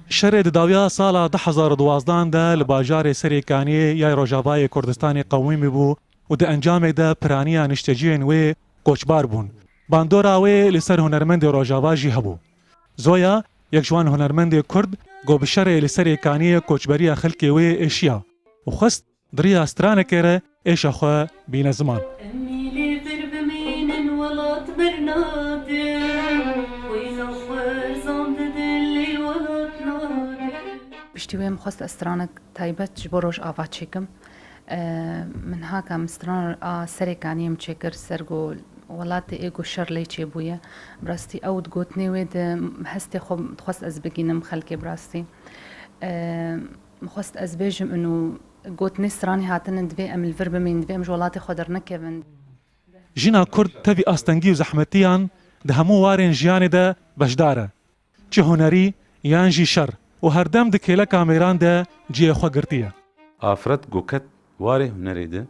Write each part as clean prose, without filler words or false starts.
شر داویا سالا 2012 ده لباجار سریکانی یا روجاوای کردستان قومی بو و ده انجام ده پرانیا نشتجین و کوچبار بون. باندورا و لسر هنرمند روجاوا جی هبو. زویا یک جوان هنرمند کرد گو بشر لسریکانی کوچبری خلکی و اشیا و خست دریا استرانه کره ایش خو بین زمان. بشتویم خواست استرانک تایبت جبروش آوا چکم من هاکم استران سرکانیم چکر سرگو ولات ایگو شر لی چی بویه براستی اود گوتنی وید هستی خوب خواست از بگینم خلکی براستی خواست از بیجم انو گوتنی استرانی هاتن دوی ام الفرب من دوی ام جولات خودر نکبن جینا کرد تبی آستنگی و زحمتیان ده همو وارن جیان ده بشداره چه هنری یان جی شر و هر دم د کله کامیران ده جی خو گرتیه افراد گوکت واره هنری ده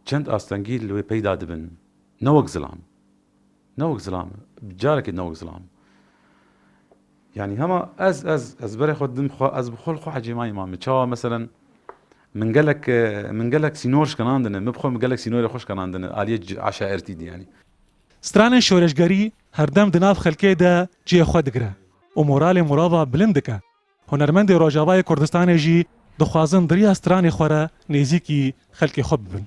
چند آستنگی لوی پیدا دبن نوک ظلام بجارك نوک ظلام يعني هما از بري خود دم خو از بخول خو حاجه ما امام تشا مثلا من قالك سينورش كان عندنا مبخو من قالك سينور خوش كان عندنا اليه عشائرتي دي يعني ستران شورشگری هر دم د ناف خلکی ده جی خو دگره و مورال مراوا بلندکه هنرمند روجاوای کردستان جی دخوازن دریا ستران خوره نزیکی خلکی خوب بن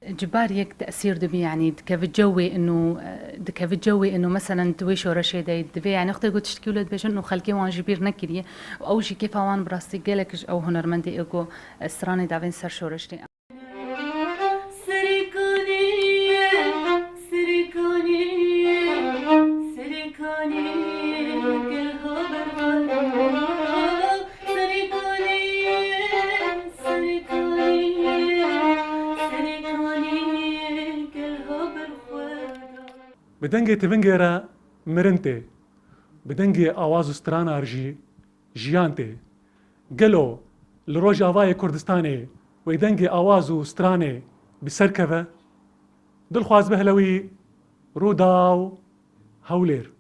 جبار يك تأثير دبي يعني دكافجوي إنه مثلا تويش ورا شيء دبي يعني أختي قلت تشتكي ولد بيجن إنه خلكي وان جبير نكريه أو شيء كيف وان براستي جالك أو هنرمندي إيجو استراني دافين سر شورشتي بدنگی تونگره مرنته بدنگی آواز ستران ارجی جیانته گلو لروجاوای کردستانه و دنگی آواز سترانه بسرکوه دلخواز بهلوی روداو هولیر